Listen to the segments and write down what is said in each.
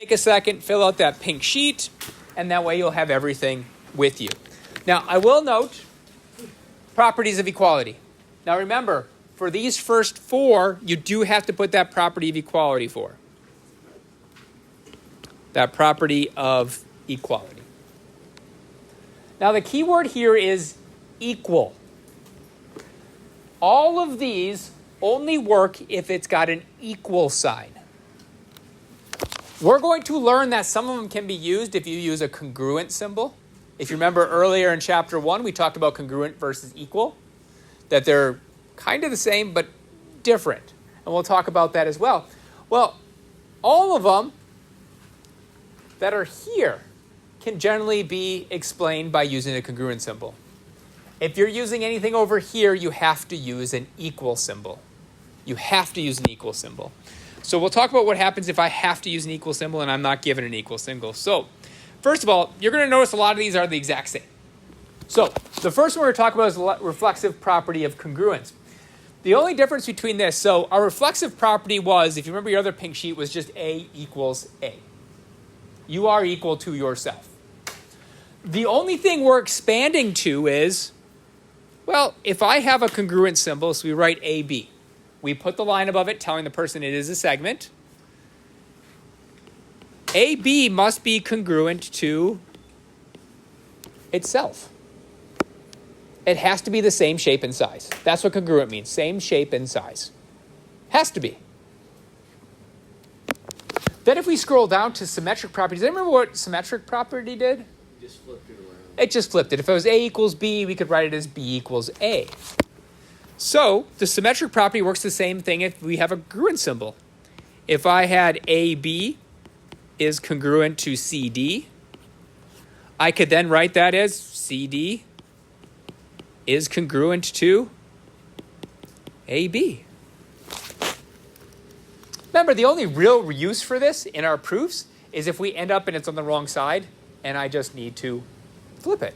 Take a second, fill out that pink sheet, and that way you'll have everything with you. Now, I will note properties of equality. Now remember, for these first four, you do have to put that property of equality for. That property of equality. Now the key word here is equal. All of these only work if it's got an equal sign. We're going to learn that some of them can be used if you use a congruent symbol. If you remember earlier in chapter 1, we talked about congruent versus equal, that they're kind of the same but different. And we'll talk about that as well. Well, all of them that are here can generally be explained by using a congruent symbol. If you're using anything over here, you have to use an equal symbol. You have to use an equal symbol. So we'll talk about what happens if I have to use an equal symbol and I'm not given an equal symbol. So first of all, you're going to notice a lot of these are the exact same. So the first one we're going to talk about is the reflexive property of congruence. The only difference between this, so our reflexive property was, if you remember your other pink sheet, was just A equals A. You are equal to yourself. The only thing we're expanding to is, well, if I have a congruent symbol, so we write AB. We put the line above it telling the person it is a segment. AB must be congruent to itself. It has to be the same shape and size. That's what congruent means, same shape and size. Has to be. Then if we scroll down to symmetric properties, do you remember what symmetric property did? Just flipped it around. It just flipped it. If it was A equals B, we could write it as B equals A. So the symmetric property works the same thing if we have a congruent symbol. If I had AB is congruent to CD, I could then write that as CD is congruent to AB. Remember, the only real use for this in our proofs is if we end up and it's on the wrong side and I just need to flip it.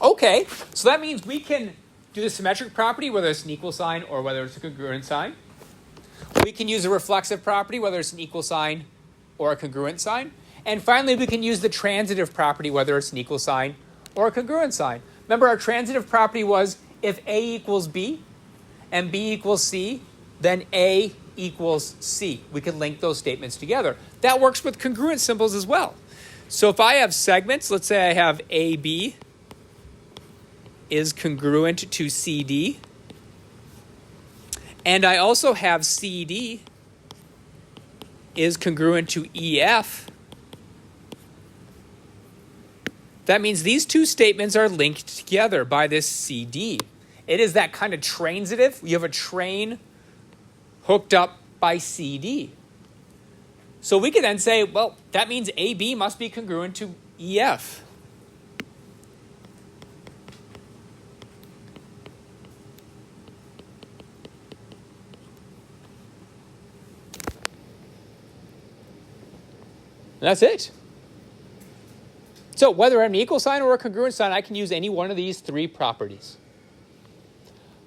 Okay, so that means we can do the symmetric property, whether it's an equal sign or whether it's a congruent sign. We can use a reflexive property, whether it's an equal sign or a congruent sign. And finally, we can use the transitive property, whether it's an equal sign or a congruent sign. Remember, our transitive property was if A equals B and B equals C, then A equals C. We can link those statements together. That works with congruent symbols as well. So if I have segments, let's say I have AB is congruent to CD, and I also have CD is congruent to EF, that means these two statements are linked together by this CD. It is that kind of transitive. You have a train hooked up by CD. So we can then say, well, that means AB must be congruent to EF. And that's it. So whether I'm an equal sign or a congruent sign, I can use any one of these three properties.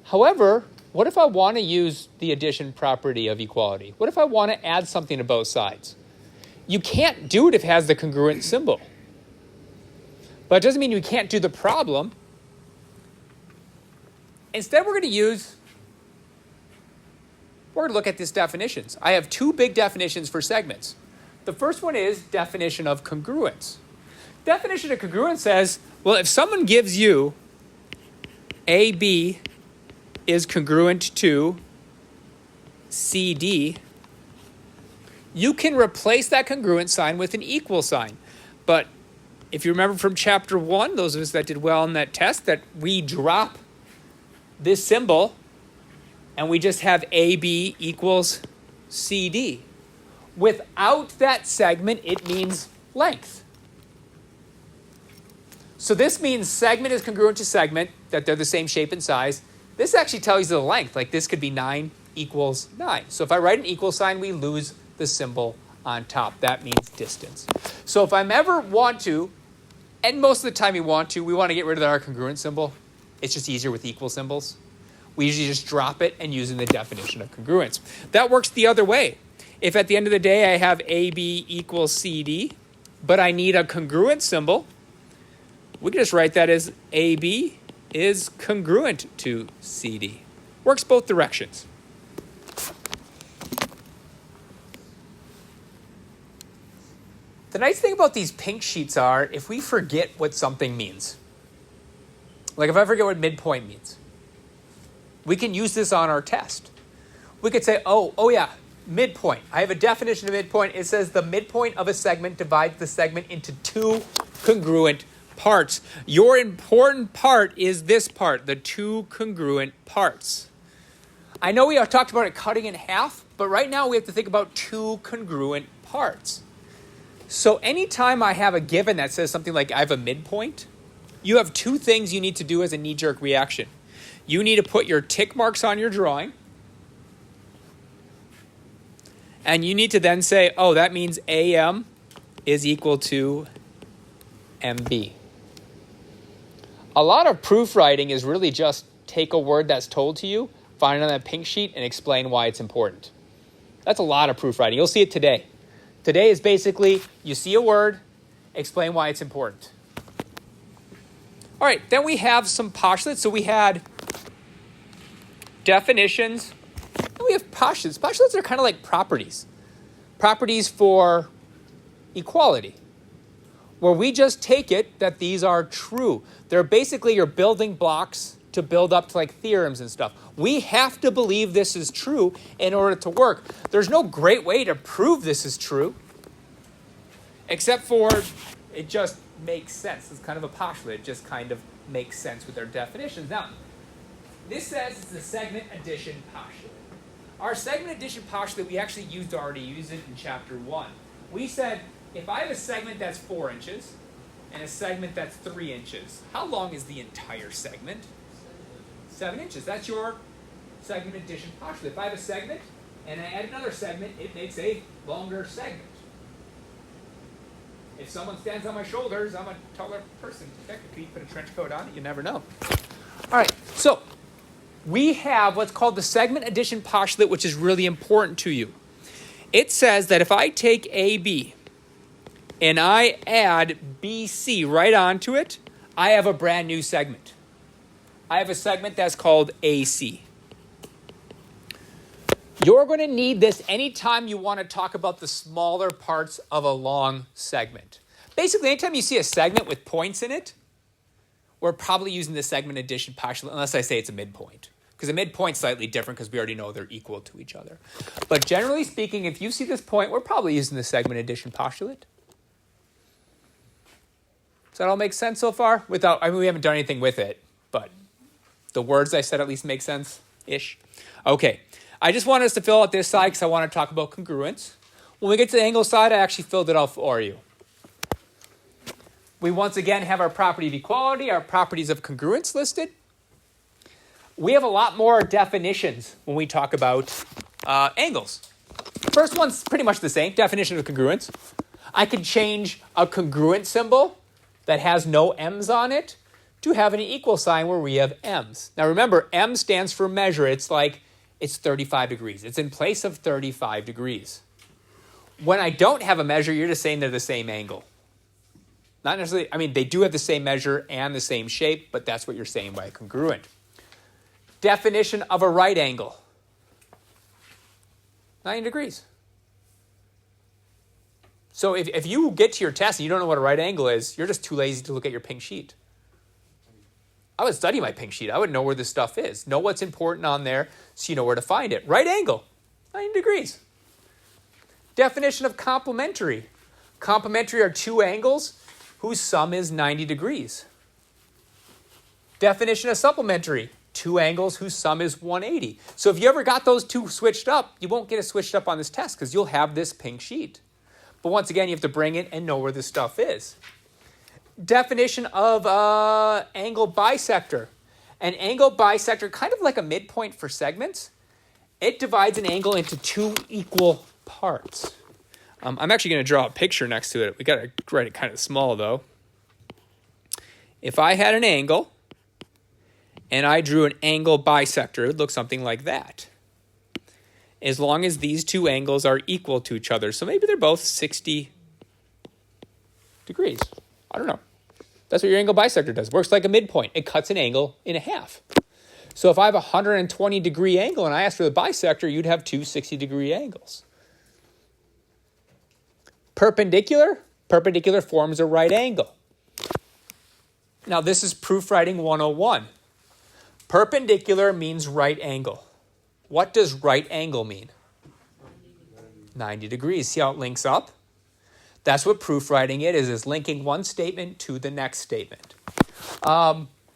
However, what if I want to use the addition property of equality? What if I want to add something to both sides? You can't do it if it has the congruent symbol. But it doesn't mean you can't do the problem. Instead, we're going to look at these definitions. I have two big definitions for segments. The first one is definition of congruence. Definition of congruence says, well, if someone gives you AB is congruent to CD, you can replace that congruent sign with an equal sign. But if you remember from chapter 1, those of us that did well in that test, that we drop this symbol and we just have AB equals CD. Without that segment, it means length. So this means segment is congruent to segment, that they're the same shape and size. This actually tells you the length. Like this could be 9 equals 9. So if I write an equal sign, we lose the symbol on top. That means distance. So if I ever want to, and most of the time we want to get rid of our congruent symbol. It's just easier with equal symbols. We usually just drop it and use it in the definition of congruence. That works the other way. If at the end of the day I have AB equals CD, but I need a congruent symbol, we can just write that as AB is congruent to CD. Works both directions. The nice thing about these pink sheets are if we forget what something means. Like if I forget what midpoint means, we can use this on our test. We could say, oh yeah, midpoint. I have a definition of midpoint. It says the midpoint of a segment divides the segment into two congruent parts. Your important part is this part, the two congruent parts. I know we have talked about it cutting in half, but right now we have to think about two congruent parts. So anytime I have a given that says something like I have a midpoint, you have two things you need to do as a knee-jerk reaction. You need to put your tick marks on your drawing, and you need to then say, oh, that means AM is equal to MB. A lot of proof writing is really just take a word that's told to you, find it on that pink sheet, and explain why it's important. That's a lot of proof writing. You'll see it today. Today is basically, you see a word, explain why it's important. All right, then we have some postulates. So we had definitions, and we have postulates. Postulates are kind of like properties. Properties for equality, where we just take it that these are true. They're basically your building blocks to build up to like theorems and stuff. We have to believe this is true in order to work. There's no great way to prove this is true, except for it just makes sense. It's kind of a postulate. It just kind of makes sense with their definitions. Now, this says it's the segment addition postulate. Our segment addition postulate, we actually already used it in chapter 1. We said, if I have a segment that's 4 inches and a segment that's 3 inches, how long is the entire segment? 7 inches. That's your segment addition postulate. If I have a segment and I add another segment, it makes a longer segment. If someone stands on my shoulders, I'm a taller person. Technically, you put a trench coat on it, you never know. All right, so we have what's called the segment addition postulate, which is really important to you. It says that if I take AB and I add BC right onto it, I have a brand new segment. I have a segment that's called AC. You're going to need this anytime you want to talk about the smaller parts of a long segment. Basically, anytime you see a segment with points in it, we're probably using the segment addition postulate, unless I say it's a midpoint. Because a midpoint's slightly different because we already know they're equal to each other. But generally speaking, if you see this point, we're probably using the segment addition postulate. Does that all make sense so far? We haven't done anything with it, but the words I said at least make sense-ish. Okay. I just want us to fill out this side because I want to talk about congruence. When we get to the angle side, I actually filled it out for you. We once again have our property of equality, our properties of congruence listed. We have a lot more definitions when we talk about angles. First one's pretty much the same, definition of congruence. I could change a congruent symbol that has no m's on it to have an equal sign where we have m's. Now remember, m stands for measure. It's 35 degrees. It's in place of 35 degrees. When I don't have a measure, you're just saying they're the same angle. Not necessarily, they do have the same measure and the same shape, but that's what you're saying by congruent. Definition of a right angle. 90 degrees. So if you get to your test and you don't know what a right angle is, you're just too lazy to look at your pink sheet. I would study my pink sheet. I would know where this stuff is. Know what's important on there so you know where to find it. Right angle, 90 degrees. Definition of complementary. Complementary are two angles whose sum is 90 degrees. Definition of supplementary. Two angles whose sum is 180. So if you ever got those two switched up, you won't get it switched up on this test because you'll have this pink sheet. But once again, you have to bring it and know where this stuff is. Definition of angle bisector. An angle bisector, kind of like a midpoint for segments, it divides an angle into two equal parts. I'm actually going to draw a picture next to it. We got to write it kind of small though. If I had an angle and I drew an angle bisector, it would look something like that. as long as these two angles are equal to each other. So maybe they're both 60 degrees. I don't know. That's what your angle bisector does. Works like a midpoint. It cuts an angle in half. So if I have a 120 degree angle and I ask for the bisector, you'd have two 60 degree angles. Perpendicular. Perpendicular forms a right angle. Now this is proof writing 101. Perpendicular means right angle. What does right angle mean? 90 degrees. See how it links up? That's what proof writing it is linking one statement to the next statement.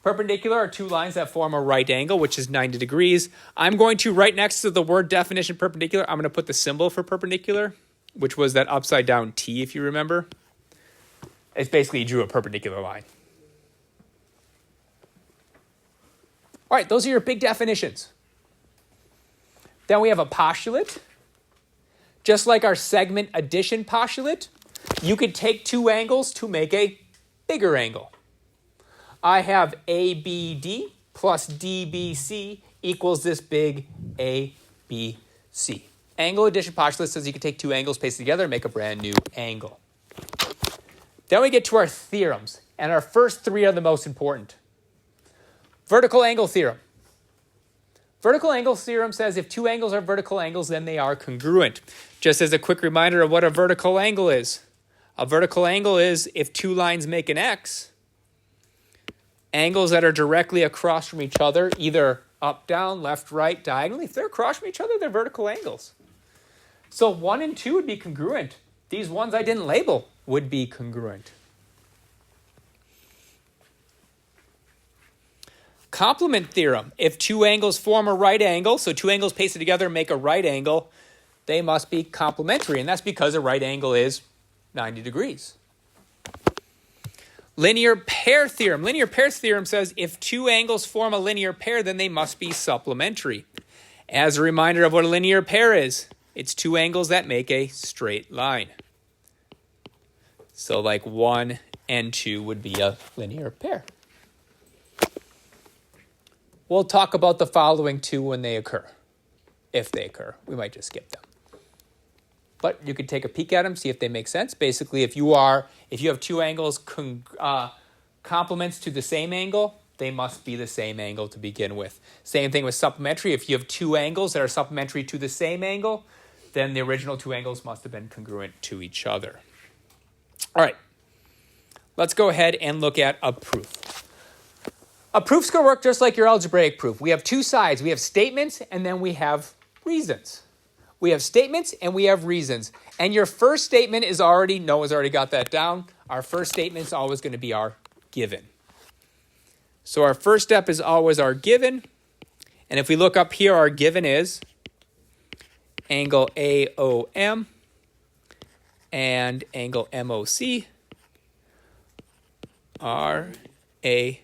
Perpendicular are two lines that form a right angle, which is 90 degrees. I'm going to, right next to the word definition perpendicular, I'm going to put the symbol for perpendicular, which was that upside down T, if you remember. It's basically you drew a perpendicular line. All right, those are your big definitions. Then we have a postulate. Just like our segment addition postulate, you could take two angles to make a bigger angle. I have ABD plus DBC equals this big ABC. Angle addition postulate says you can take two angles, paste together, and make a brand new angle. Then we get to our theorems, and our first three are the most important. Vertical angle theorem. Vertical angle theorem says if two angles are vertical angles, then they are congruent. Just as a quick reminder of what a vertical angle is. A vertical angle is if two lines make an X, angles that are directly across from each other, either up, down, left, right, diagonally, if they're across from each other, they're vertical angles. So 1 and 2 would be congruent. These ones I didn't label would be congruent. Complement theorem. If two angles form a right angle, so two angles pasted together make a right angle, they must be complementary, and that's because a right angle is 90 degrees. Linear pair theorem. Linear pair theorem says if two angles form a linear pair, then they must be supplementary. As a reminder of what a linear pair is, it's two angles that make a straight line. So like 1 and 2 would be a linear pair. We'll talk about the following two when they occur. If they occur. We might just skip them. But you could take a peek at them, see if they make sense. Basically, if you have two angles complements to the same angle, they must be the same angle to begin with. Same thing with supplementary. If you have two angles that are supplementary to the same angle, then the original two angles must have been congruent to each other. All right. Let's go ahead and look at a proof. A proof's going to work just like your algebraic proof. We have two sides. We have statements, and then we have reasons. We have statements, and we have reasons. And your first statement is already, Noah's already got that down. Our first statement is always going to be our given. So our first step is always our given. And if we look up here, our given is angle AOM and angle MOC are a...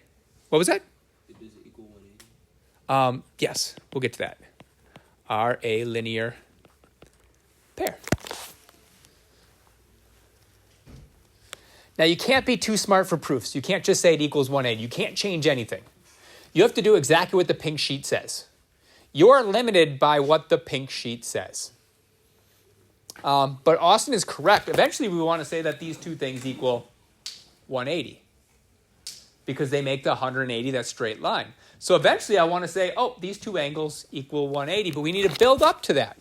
What was that? Does it equal 180? Yes, we'll get to that. Are a linear pair. Now, you can't be too smart for proofs. You can't just say it equals 180. You can't change anything. You have to do exactly what the pink sheet says. You are limited by what the pink sheet says. But Austin is correct. Eventually, we want to say that these two things equal 180. Because they make the 180 that straight line. So eventually I want to say, oh, these two angles equal 180, but we need to build up to that.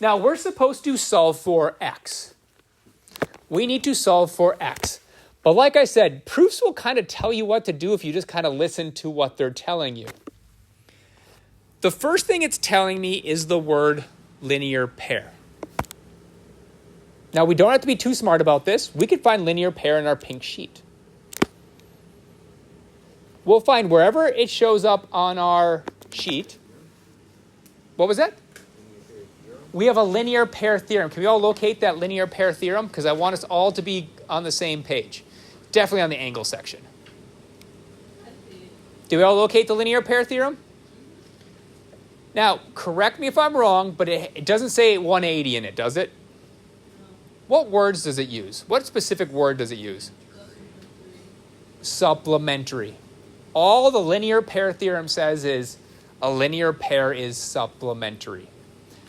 Now we're supposed to solve for x. We need to solve for x. But like I said, proofs will kind of tell you what to do if you just kind of listen to what they're telling you. The first thing it's telling me is the word linear pair. Now we don't have to be too smart about this. We could find linear pair in our pink sheet. We'll find wherever it shows up on our sheet. What was that? We have a linear pair theorem. Can we all locate that linear pair theorem? Because I want us all to be on the same page. Definitely on the angle section. Do we all locate the linear pair theorem? Now, correct me if I'm wrong, but it doesn't say 180 in it, does it? What words does it use? What specific word does it use? Supplementary. All the linear pair theorem says is a linear pair is supplementary.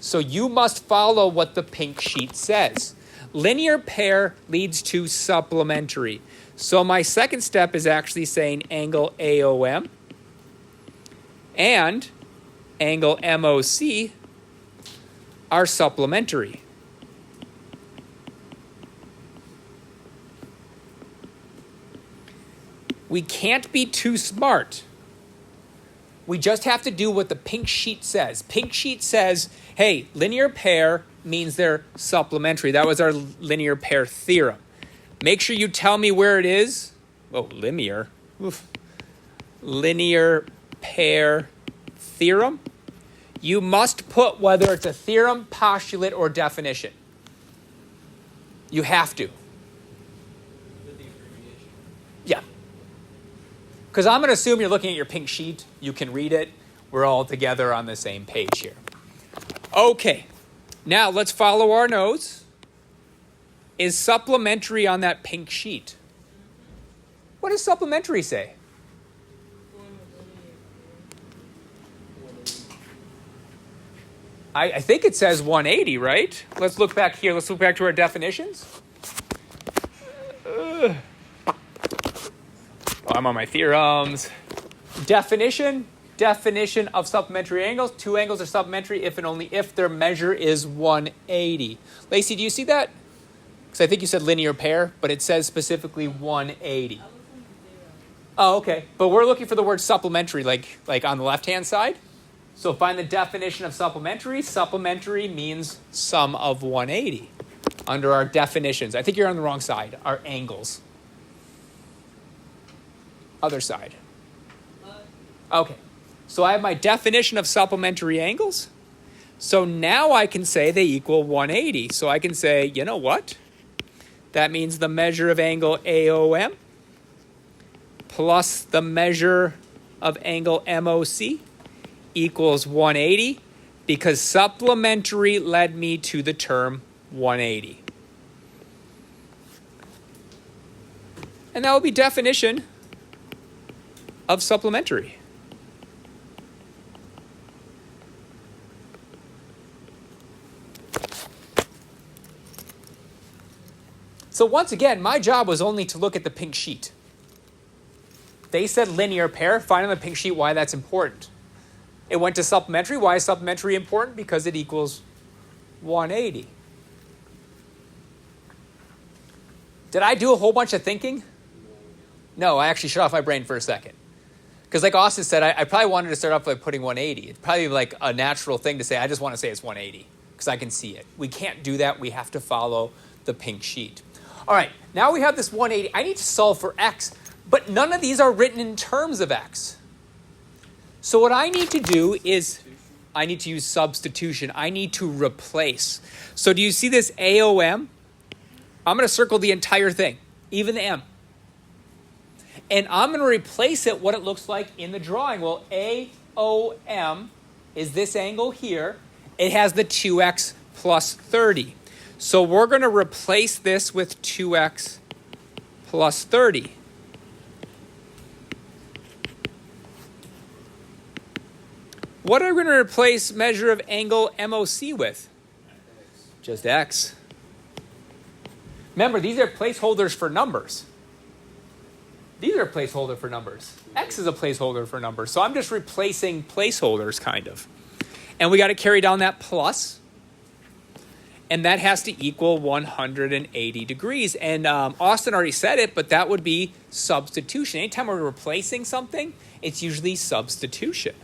So you must follow what the pink sheet says. Linear pair leads to supplementary. So my second step is actually saying angle AOM and angle MOC are supplementary. We can't be too smart. We just have to do what the pink sheet says. Pink sheet says, hey, linear pair means they're supplementary. That was our linear pair theorem. Make sure you tell me where it is. Oh, linear. Oof. Linear pair theorem. You must put whether it's a theorem, postulate, or definition. You have to. Yeah. Because I'm going to assume you're looking at your pink sheet. You can read it. We're all together on the same page here. Okay. Now let's follow our nose. Is supplementary on that pink sheet? What does supplementary say? I think it says 180, right? Let's look back here. Let's look back to our definitions. I'm on my theorems. Definition of supplementary angles. Two angles are supplementary if and only if their measure is 180. Lacey, do you see that? Because I think you said linear pair, but it says specifically 180. Oh, okay. But we're looking for the word supplementary, like on the left-hand side. So find the definition of supplementary. Supplementary means sum of 180 under our definitions. I think you're on the wrong side. Our angles. Other side. Okay. So I have my definition of supplementary angles. So now I can say they equal 180. So I can say, you know what? That means the measure of angle AOM plus the measure of angle MOC equals 180 because supplementary led me to the term 180. And that will be definition of supplementary. So once again, my job was only to look at the pink sheet. They said linear pair. Find on the pink sheet why that's important. It went to supplementary. Why is supplementary important? Because it equals 180. Did I do a whole bunch of thinking? No, I actually shut off my brain for a second. Because like Austin said, I probably wanted to start off by putting 180. It's probably like a natural thing to say, I just want to say it's 180 because I can see it. We can't do that. We have to follow the pink sheet. All right, now we have this 180. I need to solve for x, but none of these are written in terms of x. So what I need to do is I need to use substitution. I need to replace. So do you see this AOM? I'm going to circle the entire thing, even the M. And I'm going to replace it what it looks like in the drawing. Well, AOM is this angle here. It has the 2x plus 30. So we're going to replace this with 2x plus 30. What are we going to replace measure of angle MOC with? Just x. Remember, these are placeholders for numbers. These are a placeholder for numbers. X is a placeholder for numbers. So I'm just replacing placeholders, kind of. And we got to carry down that plus. And that has to equal 180 degrees. And Austin already said it, but that would be substitution. Anytime we're replacing something, it's usually substitution.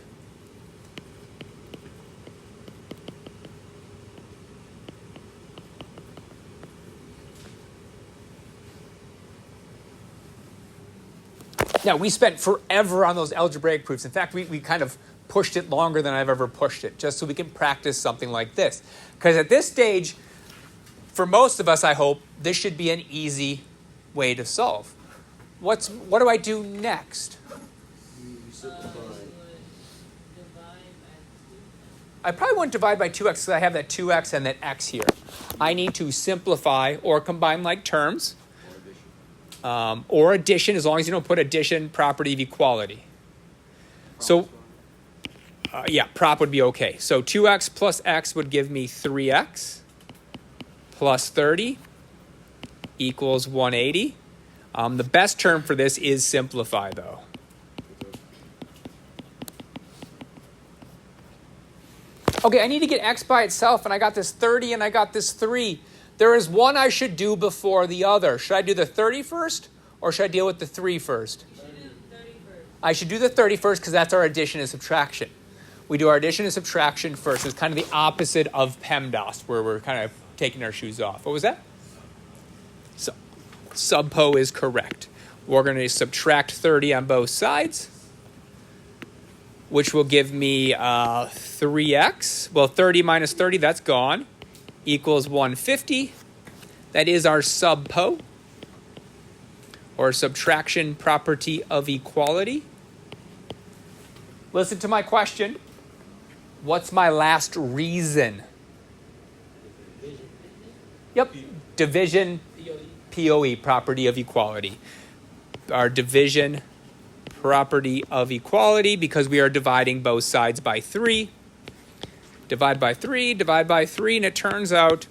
Now, we spent forever on those algebraic proofs. In fact, we kind of pushed it longer than I've ever pushed it, just so we can practice something like this. Because at this stage, for most of us, I hope, this should be an easy way to solve. What do I do next? I probably won't divide by 2x because I have that 2x and that x here. I need to simplify or combine like terms. Or addition, as long as you don't put addition, property of equality. So Yeah, prop would be okay. So 2x plus x would give me 3x plus 30 equals 180. The best term for this is simplify, though. Okay, I need to get x by itself, and I got this 30 and I got this 3. There is one I should do before the other. Should I do the 30 first, or should I deal with the 3 first? I should do the 30 first because that's our addition and subtraction. We do our addition and subtraction first. It's kind of the opposite of PEMDAS, where we're kind of taking our shoes off. What was that? So, subpo is correct. We're going to subtract 30 on both sides, which will give me 3x. Well, 30 minus 30, that's gone, equals 150. That is our subpo, or subtraction property of equality. Listen to my question. What's my last reason? Yep, division, POE, property of equality. Our division property of equality, because we are dividing both sides by 3. Divide by 3, divide by 3, and it turns out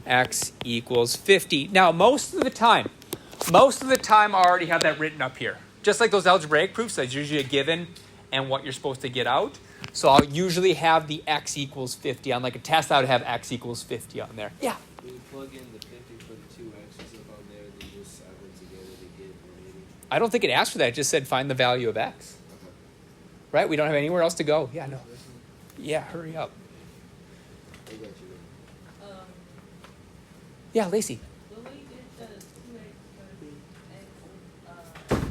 x equals 50. Now, most of the time, I already have that written up here. Just like those algebraic proofs, that's usually a given and what you're supposed to get out. So I'll usually have the x equals 50. On like a test, I would have x equals 50 on there. Yeah? When you plug in the 50 for the 2x's up on there, then you just add them together to get 180. I don't think it asked for that. It just said find the value of x. Okay. Right? We don't have anywhere else to go. Yeah, no. Yeah, hurry up. I got you. Yeah, Lacey. When we did the 2x versus x,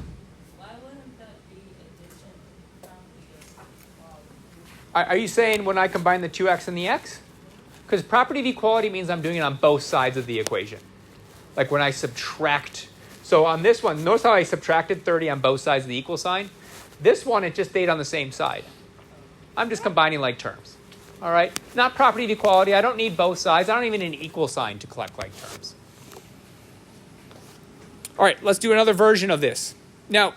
why wouldn't that be addition property of equality? Are you saying when I combine the 2x and the x? Because property of equality means I'm doing it on both sides of the equation. Like when I subtract. So on this one, notice how I subtracted 30 on both sides of the equal sign? This one, it just stayed on the same side. I'm just combining like terms. All right? Not property of equality. I don't need both sides. I don't even need an equal sign to collect like terms. All right, let's do another version of this. Now,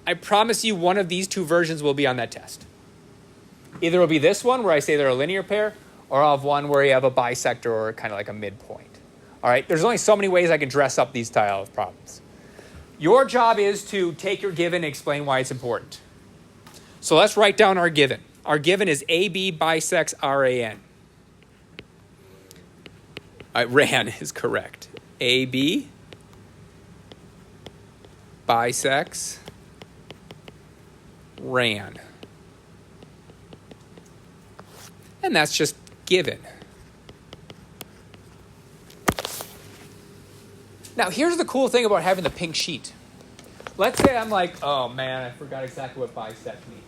I promise you one of these two versions will be on that test. Either it'll be this one where I say they're a linear pair, or I'll have one where you have a bisector or kind of like a midpoint. All right, there's only so many ways I can dress up these style of problems. Your job is to take your given and explain why it's important. So let's write down our given. Our given is AB bisects RAN. RAN is correct. AB bisects RAN. And that's just given. Now, here's the cool thing about having the pink sheet. Let's say I'm like, oh man, I forgot exactly what bisect means.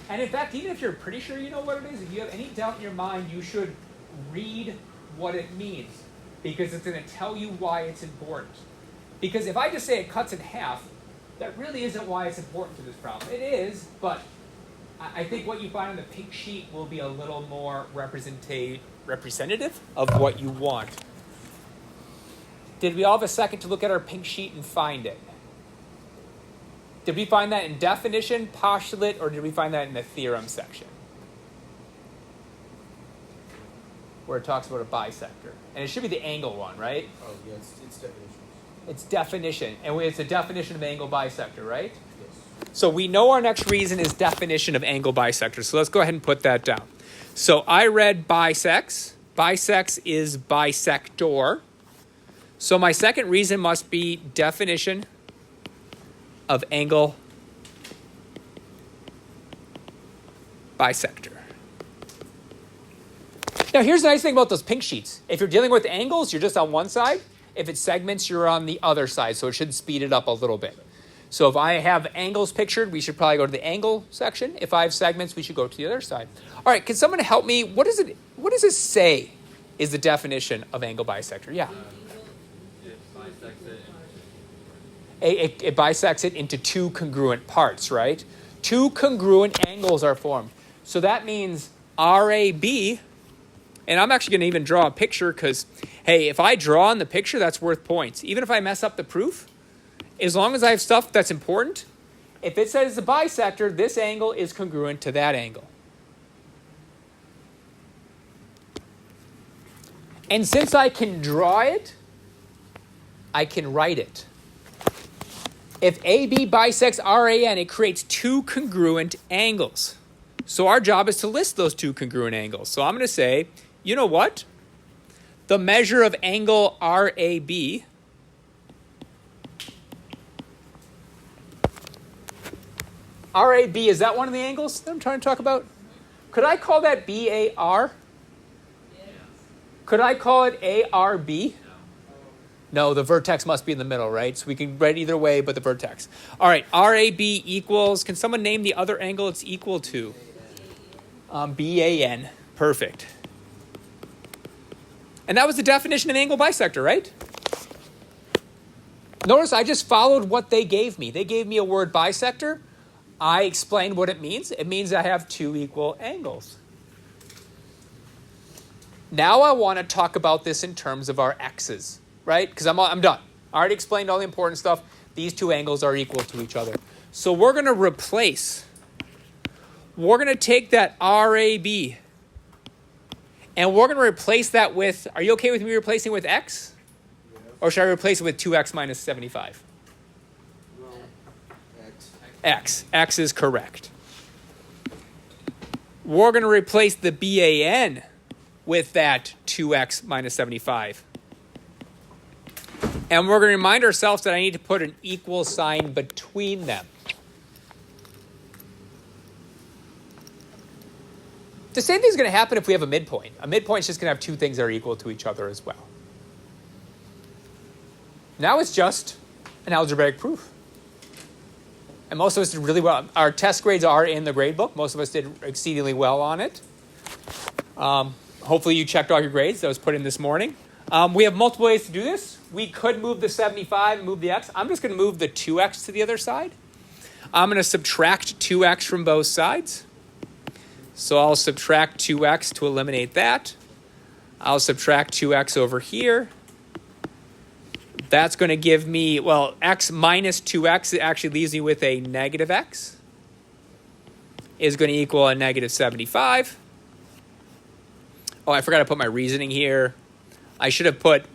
And in fact, even if you're pretty sure you know what it is, if you have any doubt in your mind, you should read what it means, because it's going to tell you why it's important. Because if I just say it cuts in half, that really isn't why it's important to this problem. It is, but I think what you find on the pink sheet will be a little more representative of what you want. Did we all have a second to look at our pink sheet and find it? Did we find that in definition, postulate, or did we find that in the theorem section? Where it talks about a bisector. And it should be the angle one, right? Oh, yeah, it's definitions. It's definition. And it's a definition of angle bisector, right? Yes. So we know our next reason is definition of angle bisector. So let's go ahead and put that down. So I read bisects. Bisects is bisector. So my second reason must be definition of angle bisector. Now here's the nice thing about those pink sheets. If you're dealing with angles, you're just on one side. If it's segments, you're on the other side, so it should speed it up a little bit. So if I have angles pictured, we should probably go to the angle section. If I have segments, we should go to the other side. All right, can someone help me? What does it say is the definition of angle bisector? Yeah. It bisects it into two congruent parts, right? Two congruent angles are formed. So that means RAB, and I'm actually going to even draw a picture because, hey, if I draw in the picture, that's worth points. Even if I mess up the proof, as long as I have stuff that's important, if it says it's a bisector, this angle is congruent to that angle. And since I can draw it, I can write it. If AB bisects RAN, it creates two congruent angles. So our job is to list those two congruent angles. So I'm going to say, you know what? The measure of angle RAB RAB, is that one of the angles that I'm trying to talk about? Could I call that BAR? Yes. Could I call it ARB? No, the vertex must be in the middle, right? So we can write either way but the vertex. All right, RAB equals, can someone name the other angle it's equal to? BAN. Perfect. And that was the definition of angle bisector, right? Notice I just followed what they gave me. They gave me a word bisector. I explained what it means. It means I have two equal angles. Now I want to talk about this in terms of our x's, right? Because I'm done. I already explained all the important stuff. These two angles are equal to each other. So we're going to take that RAB and we're going to replace that with, are you okay with me replacing with x? Yeah. Or should I replace it with 2x minus 75? No. X. X is correct. We're going to replace the BAN with that 2x minus 75. And we're going to remind ourselves that I need to put an equal sign between them. The same thing is going to happen if we have a midpoint. A midpoint is just going to have two things that are equal to each other as well. Now it's just an algebraic proof. And most of us did really well. Our test grades are in the grade book. Most of us did exceedingly well on it. Hopefully you checked all your grades that was put in this morning. We have multiple ways to do this. We could move the 75 and move the x. I'm just going to move the 2x to the other side. I'm going to subtract 2x from both sides. So I'll subtract 2x to eliminate that. I'll subtract 2x over here. That's going to give me, well, x minus 2x, it actually leaves me with a negative x, is going to equal a negative 75. Oh, I forgot to put my reasoning here. I should have put,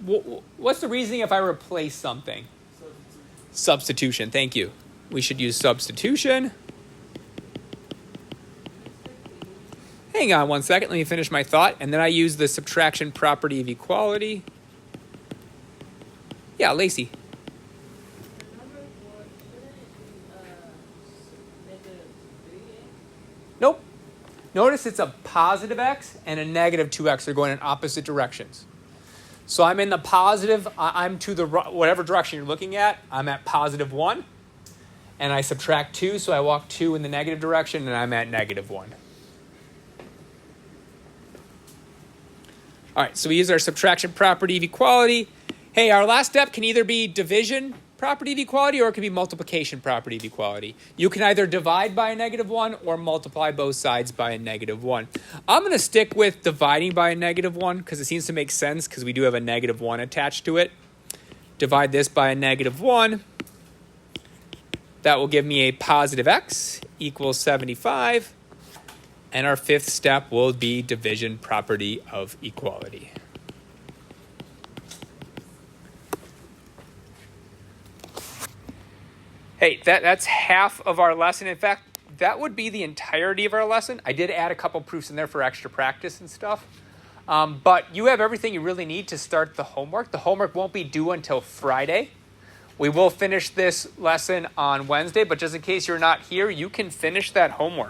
what's the reasoning if I replace something? Substitution, thank you. We should use substitution. Hang on one second, let me finish my thought. And then I use the subtraction property of equality. Yeah, Lacey. The number four, shouldn't it be negative 3x? Nope. Notice it's a positive x and a negative 2x. They're going in opposite directions. So I'm in the positive, I'm to the whatever direction you're looking at, I'm at positive 1. And I subtract 2, so I walk 2 in the negative direction, and I'm at negative 1. All right, so we use our subtraction property of equality. Hey, our last step can either be division property of equality or it can be multiplication property of equality. You can either divide by a negative 1 or multiply both sides by a negative 1. I'm going to stick with dividing by a negative 1 because it seems to make sense because we do have a negative 1 attached to it. Divide this by a negative 1. That will give me a positive x equals 75. And our fifth step will be division property of equality. Hey, that's half of our lesson. In fact, that would be the entirety of our lesson. I did add a couple proofs in there for extra practice and stuff. But you have everything you really need to start the homework. The homework won't be due until Friday. We will finish this lesson on Wednesday, but just in case you're not here, you can finish that homework.